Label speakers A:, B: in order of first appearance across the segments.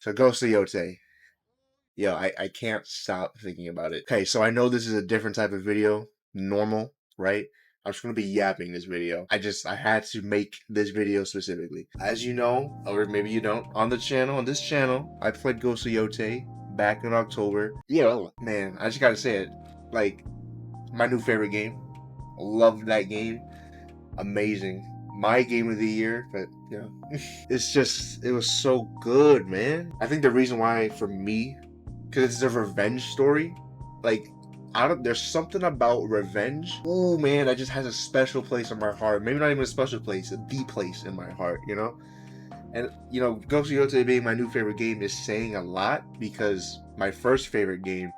A: So Ghost of Yotei. Yo, I can't stop thinking about it. Okay, so I know this is a different type of video, normal, right? I'm just gonna be yapping this video. I had to make this video specifically. As you know, or maybe you don't, on this channel, I played Ghost of Yotei back in October. Yeah, man, I just gotta say it. Like, my new favorite game. Love that game. Amazing. My game of the year, but you know, it was so good, man. I think the reason why for me, because it's a revenge story, like there's something about revenge. Oh man, that just has a special place in my heart. Maybe not even a special place, a deep place in my heart, you know. And you know, Ghost of Yotei being my new favorite game is saying a lot because my first favorite game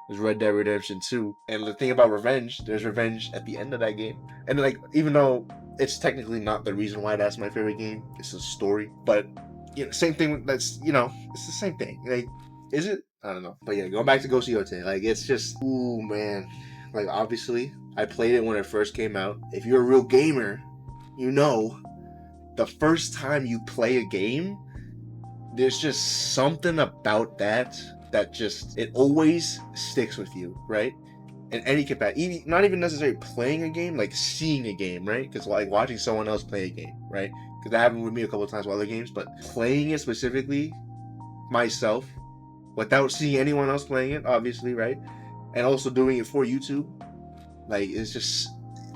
A: was Red Dead Redemption 2. And the thing about revenge, there's revenge at the end of that game. And like, even though it's technically not the reason why that's my favorite game, it's a story. But you know, same thing. That's it's the same thing. Like, is it? I don't know. But yeah, going back to Ghost of Yotei, like it's just, ooh man. Like obviously, I played it when it first came out. If you're a real gamer, you know, the first time you play a game, there's just something about that just it always sticks with you, right? In any capacity, not even necessarily playing a game, like seeing a game, right? Because like watching someone else play a game, right? Because that happened with me a couple of times with other games, but playing it specifically myself without seeing anyone else playing it, obviously, right? And also doing it for YouTube, like it's just,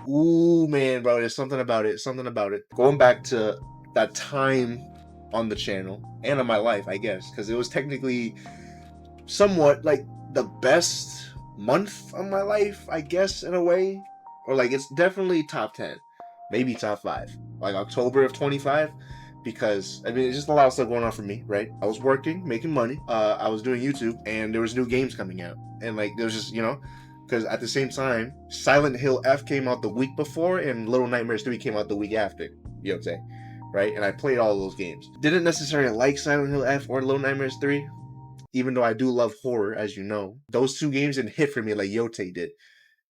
A: ooh man, bro, there's something about it, something about it. Going back to that time on the channel and on my life, I guess, because it was technically somewhat like the best month of my life, I guess, in a way. Or like it's definitely top 10, maybe top 5. Like October of 25, because I mean it's just a lot of stuff going on for me, right? I was working, making money. I was doing YouTube, and there was new games coming out, and like there was just because at the same time, Silent Hill F came out the week before, and Little Nightmares 3 came out the week after. Yotei, right? And I played all of those games. Didn't necessarily like Silent Hill F or Little Nightmares 3, even though I do love horror, as you know. Those two games didn't hit for me like Yotei did.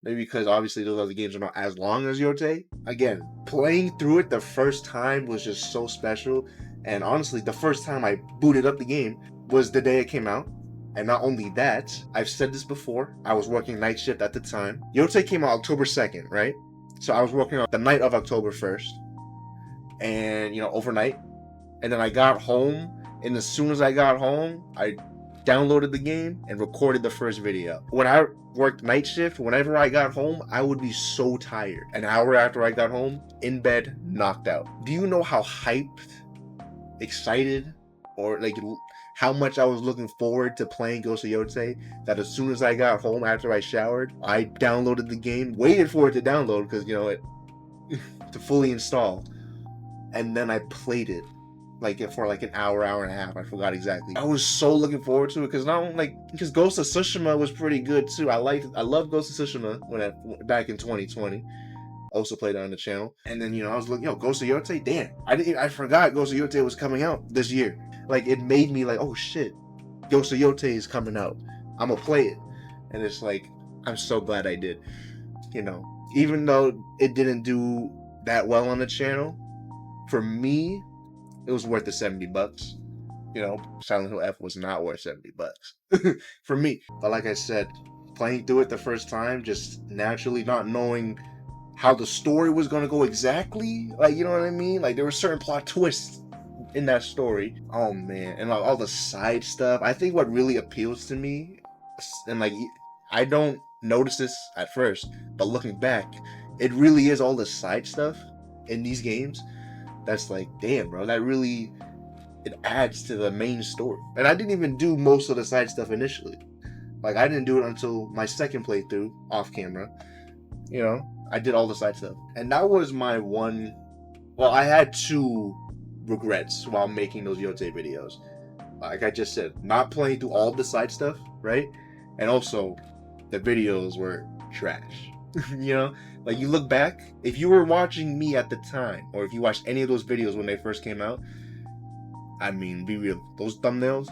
A: Maybe because obviously those other games are not as long as Yotei. Again, playing through it the first time was just so special. And honestly, the first time I booted up the game was the day it came out. And not only that, I've said this before, I was working night shift at the time. Yotei came out October 2nd, right? So I was working on the night of October 1st. And, overnight. And then I got home. And as soon as I got home, I downloaded the game and recorded the first video. When I worked night shift, whenever I got home, I would be so tired. An hour after I got home, in bed, knocked out. Do you know how hyped, excited, or like how much I was looking forward to playing Ghost of Yotei, that as soon as I got home after I showered, I downloaded the game, waited for it to download because it to fully install, and then I played it for like an hour and a half. I forgot exactly. I was so looking forward to it because because Ghost of Tsushima was pretty good too. I love Ghost of Tsushima back in 2020. Also played it on the channel. And then I was looking, Ghost of Yotei, damn. I forgot Ghost of Yotei was coming out this year. Like it made me like, oh shit, Ghost of Yotei is coming out. I'm gonna play it. And it's like, I'm so glad I did. Even though it didn't do that well on the channel, for me, it was worth the $70. Silent Hill F was not worth $70 for me. But like I said, playing through it the first time, just naturally not knowing how the story was going to go exactly, like, you know what I mean? Like there were certain plot twists in that story. Oh man, and like all the side stuff. I think what really appeals to me, and like I don't notice this at first, but looking back, it really is all the side stuff in these games that's like, damn, bro, that really, it adds to the main story. And I didn't even do most of the side stuff initially. Like I didn't do it until my second playthrough off camera. I did all the side stuff. And that was my one, well, I had two regrets while making those Yotei videos. Like I just said, not playing through all the side stuff, right? And also, the videos were trash. Like you look back, if you were watching me at the time, or if you watched any of those videos when they first came out, I mean, be real, those thumbnails,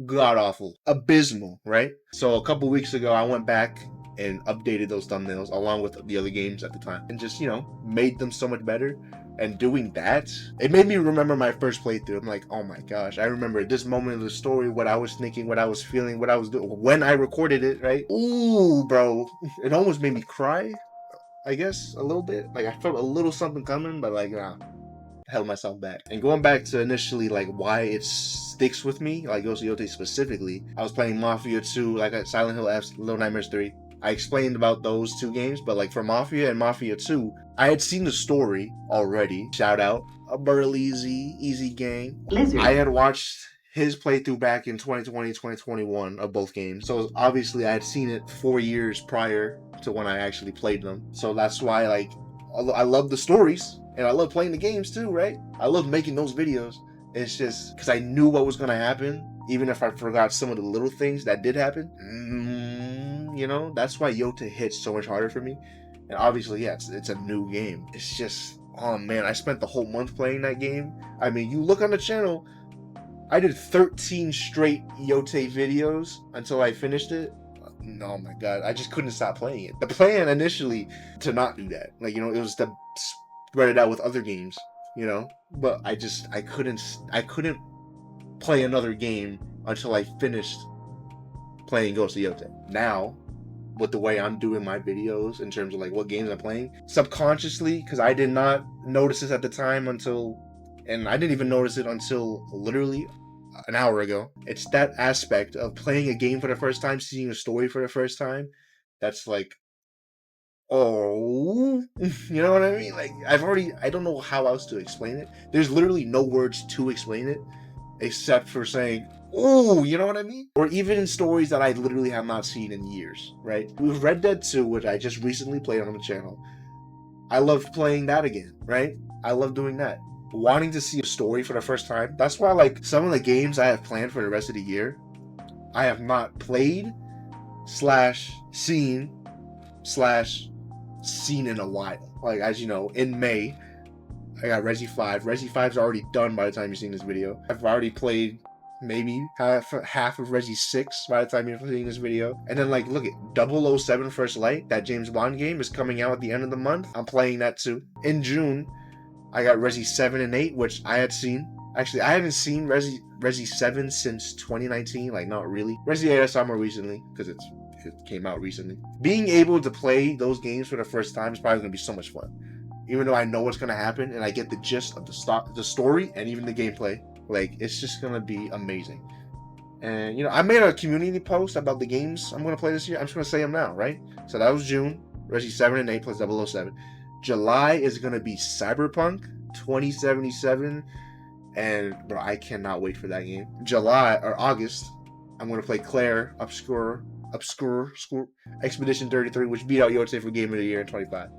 A: god awful, abysmal, right? So a couple weeks ago, I went back and updated those thumbnails along with the other games at the time, and just made them so much better. And doing that, it made me remember my first playthrough. I'm like, oh my gosh, I remember this moment of the story, what I was thinking, what I was feeling, what I was doing when I recorded it, right? Ooh, bro. It almost made me cry, I guess, a little bit. Like, I felt a little something coming, but like, nah, held myself back. And going back to initially, like, why it sticks with me, like Yotei specifically, I was playing Mafia 2, like at Silent Hill F, Little Nightmares 3. I explained about those two games, but like for Mafia and Mafia 2, I had seen the story already. Shout out a Burleezy, Easy Gang. Blizzard. I had watched his playthrough back in 2020, 2021 of both games. So obviously I had seen it 4 years prior to when I actually played them. So that's why, like, I love the stories and I love playing the games too, right? I love making those videos. It's just because I knew what was going to happen, even if I forgot some of the little things that did happen. You know, that's why Yotei hits so much harder for me. And obviously, yeah, it's a new game. It's just, oh man, I spent the whole month playing that game. I mean, you look on the channel, I did 13 straight Yotei videos until I finished it. Oh my god, I just couldn't stop playing it. The plan initially to not do that, like, you know, it was to spread it out with other games, you know, but I couldn't play another game until I finished playing Ghost of Yotei. Now, with the way I'm doing my videos in terms of like what games I'm playing, subconsciously, because I did not notice this at the time and I didn't even notice it until literally an hour ago. It's that aspect of playing a game for the first time, seeing a story for the first time, that's like, oh, you know what I mean? Like, I don't know how else to explain it. There's literally no words to explain it except for saying, oh, you know what I mean? Or even in stories that I literally have not seen in years, right? With Red Dead 2, which I just recently played on the channel, I love playing that again, right? I love doing that. Wanting to see a story for the first time. That's why, like, some of the games I have planned for the rest of the year, I have not played / seen / seen in a while. Like, as you know, in May, I got Resi 5. Resi 5's already done by the time you've seen this video. I've already played maybe half of Resi 6 by the time you're seeing this video. And then, like, look at 007 First Light, that James Bond game is coming out at the end of the month. I'm playing that too. In June, I got Resi 7 and 8, which I had seen. Actually, I haven't seen Resi 7 since 2019, like, not really. Resi 8 I saw more recently, because it came out recently. Being able to play those games for the first time is probably going to be so much fun. Even though I know what's going to happen, and I get the gist of the story, and even the gameplay. Like, it's just going to be amazing. And, you know, I made a community post about the games I'm going to play this year. I'm just going to say them now, right? So that was June, Resi 7 and 8 plus 007. July is going to be Cyberpunk 2077. And, bro, I cannot wait for that game. July, or August, I'm going to play Claire Obscure Expedition 33, which beat out Yotei for Game of the Year in 25.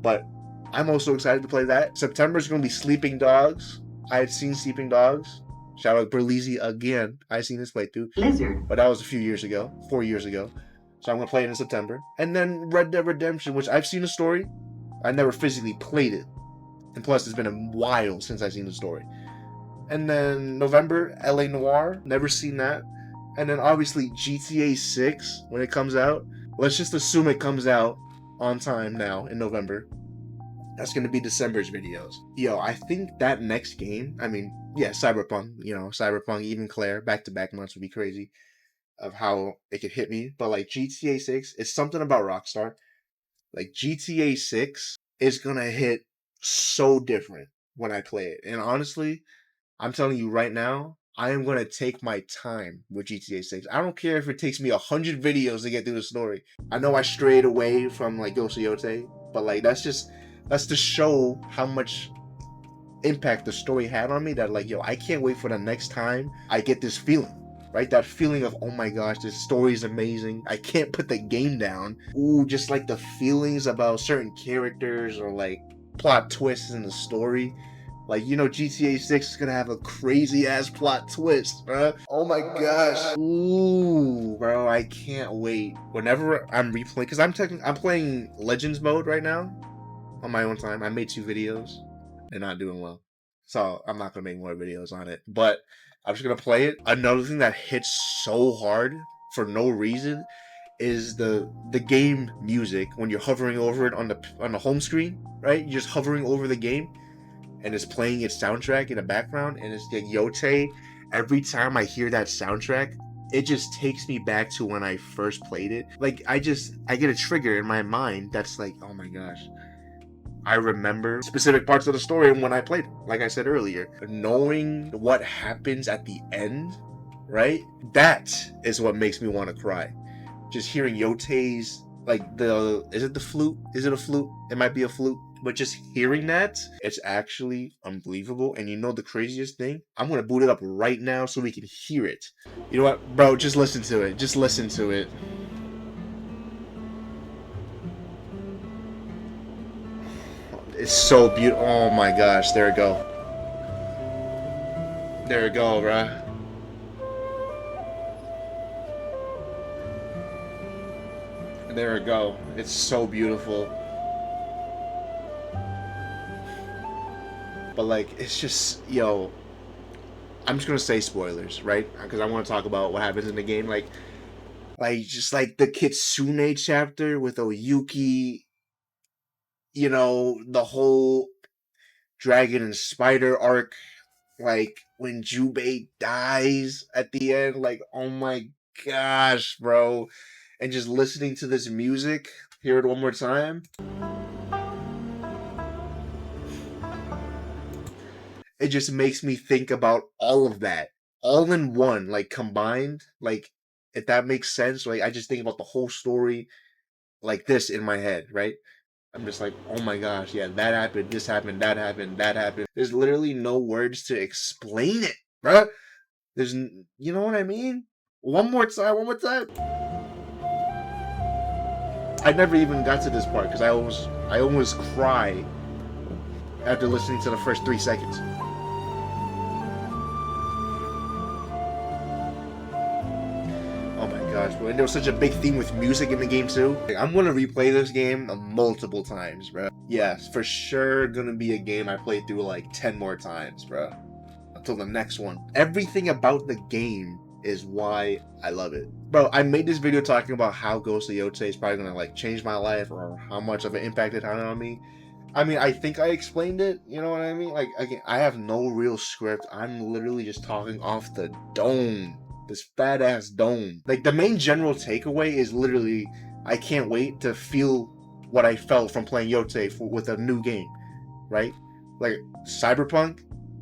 A: But I'm also excited to play that. September is going to be Sleeping Dogs. I had seen Sleeping Dogs. Shout out Berleezy again. I had seen this playthrough. Blizzard. But that was a few years ago. 4 years ago. So I'm going to play it in September. And then Red Dead Redemption, which I've seen the story. I never physically played it. And plus, it's been a while since I've seen the story. And then November, LA Noire. Never seen that. And then obviously GTA 6 when it comes out. Let's just assume it comes out on time now in November. That's going to be December's videos. Yo, I think that next game, I mean, yeah, Cyberpunk, you know, Cyberpunk, even Claire, back-to-back months would be crazy of how it could hit me. But like GTA 6, it's something about Rockstar. Like GTA 6 is going to hit so different when I play it. And honestly, I'm telling you right now, I am going to take my time with GTA 6. I don't care if it takes me 100 videos to get through the story. I know I strayed away from like Ghost of Yotei, but like that's to show how much impact the story had on me, that like, yo, I can't wait for the next time I get this feeling, right? That feeling of, oh my gosh, this story is amazing. I can't put the game down. Ooh, just like the feelings about certain characters or like plot twists in the story. Like, you know, GTA 6 is gonna have a crazy ass plot twist, bro. Oh my gosh. Ooh, bro, I can't wait. Whenever I'm replaying, because I'm playing Legends mode right now on my own time. I made 2 videos. They're not doing well, so I'm not gonna make more videos on it. But I'm just gonna play it. Another thing that hits so hard for no reason is the game music when you're hovering over it on the home screen, right? You're just hovering over the game. and it's playing its soundtrack in the background, and it's like Yotei. Every time I hear that soundtrack, it just takes me back to when I first played it. Like I get a trigger in my mind that's like, oh my gosh, I remember specific parts of the story when I played it. Like I said earlier, knowing what happens at the end, right? That is what makes me want to cry. Just hearing Yotei's, like, is it the flute? Is it a flute? It might be a flute. But just hearing that, it's actually unbelievable. And you know the craziest thing? I'm gonna boot it up right now so we can hear it. You know what, bro? Just listen to it. Just listen to it. It's so beautiful. Oh my gosh, there we go. There we go, bruh. There we go. It's so beautiful. But like, it's just, yo, I'm just gonna say spoilers, right? Because I want to talk about what happens in the game. Like just like the Kitsune chapter with Oyuki, you know, the whole dragon and spider arc, like when Jubei dies at the end, like, oh my gosh, bro. And just listening to this music, hear it one more time. It just makes me think about all of that, all in one, like combined. Like, if that makes sense, like I just think about the whole story like this in my head, right? I'm just like, oh my gosh, yeah, that happened, this happened, that happened, that happened. There's literally no words to explain it, bruh. You know what I mean? One more time, one more time. I never even got to this part because I almost cry after listening to the first 3 seconds. Oh my gosh, bro. And there was such a big theme with music in the game too. Like, I'm gonna replay this game multiple times, bro. Yes, for sure gonna be a game I play through like 10 more times, bro. Until the next one. Everything about the game is why I love it. Bro, I made this video talking about how Ghost of Yotei is probably gonna like change my life or how much of an impact it had on me. I mean, I think I explained it, you know what I mean? Like, again, I have no real script. I'm literally just talking off the dome. This fat ass dome. Like, the main general takeaway is literally, I can't wait to feel what I felt from playing Yotei with a new game, right? Like, Cyberpunk,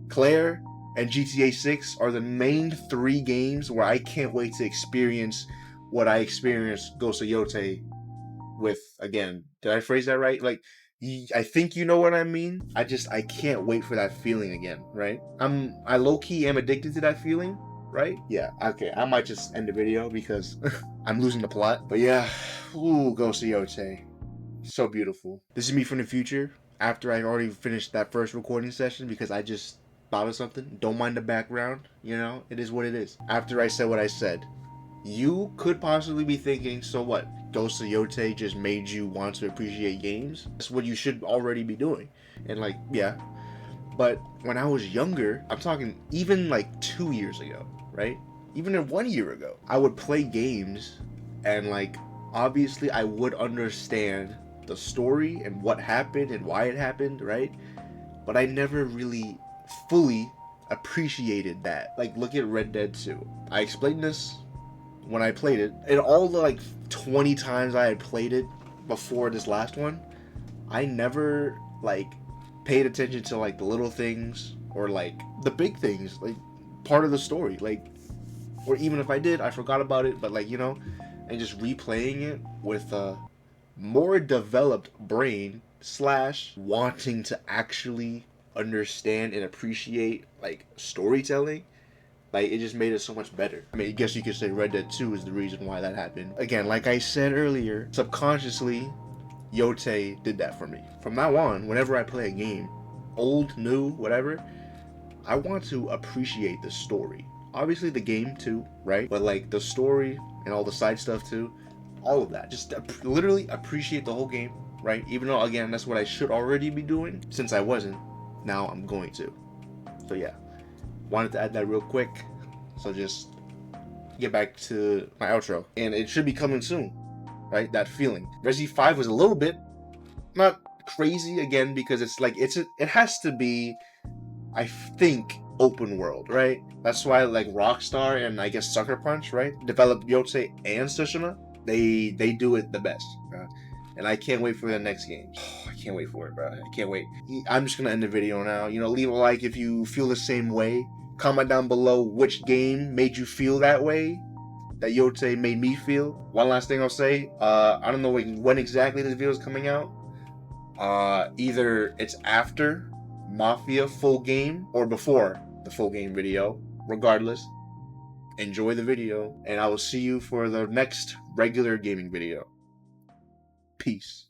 A: Claire, and GTA 6 are the main 3 games where I can't wait to experience what I experienced Ghost of Yotei with. Again, did I phrase that right? Like, I think you know what I mean. I can't wait for that feeling again, right? I low-key am addicted to that feeling, right? Yeah, okay, I might just end the video because I'm losing the plot. But yeah, ooh, Ghost of Yotei. So beautiful. This is me from the future after I already finished that first recording session because I just thought of something. Don't mind the background, you know? It is what it is. After I said what I said, you could possibly be thinking, so what? Ghost of Yotei just made you want to appreciate games? That's what you should already be doing. And like, yeah. But when I was younger, I'm talking even like 2 years ago, right? Even 1 year ago, I would play games and like, obviously I would understand the story and what happened and why it happened, right? But I never really fully appreciated that. Like, look at Red Dead 2. I explained this when I played it. And all the like 20 times I had played it before this last one, I never like paid attention to like the little things or like the big things, like part of the story. Like, or even if I did, I forgot about it. But like, you know, and just replaying it with a more developed brain slash wanting to actually understand and appreciate like storytelling, like, it just made it so much better. I mean, I guess you could say Red Dead 2 is the reason why that happened. Again, like I said earlier, subconsciously, Yotei did that for me. From now on, whenever I play a game, old, new, whatever, I want to appreciate the story. Obviously the game too, right? But like the story and all the side stuff too, all of that. Just literally appreciate the whole game, right? Even though, again, that's what I should already be doing. Since I wasn't, now I'm going to. So yeah, wanted to add that real quick. So just get back to my outro. And it should be coming soon, right? That feeling. Resi 5 was a little bit, not crazy again, because it's like, it has to be I think, open world, right? That's why like Rockstar and I guess Sucker Punch, right, developed Yotei and Tsushima. They do it the best, and I can't wait for the next games. I can't wait for it, bro. I can't wait. I'm just gonna end the video now. You know, leave a like if you feel the same way. Comment down below which game made you feel that way, that Yotei made me feel. One last thing I'll say, I don't know when exactly this video is coming out. Either it's after Mafia full game or before the full game video. Regardless, enjoy the video, and I will see you for the next regular gaming video. Peace.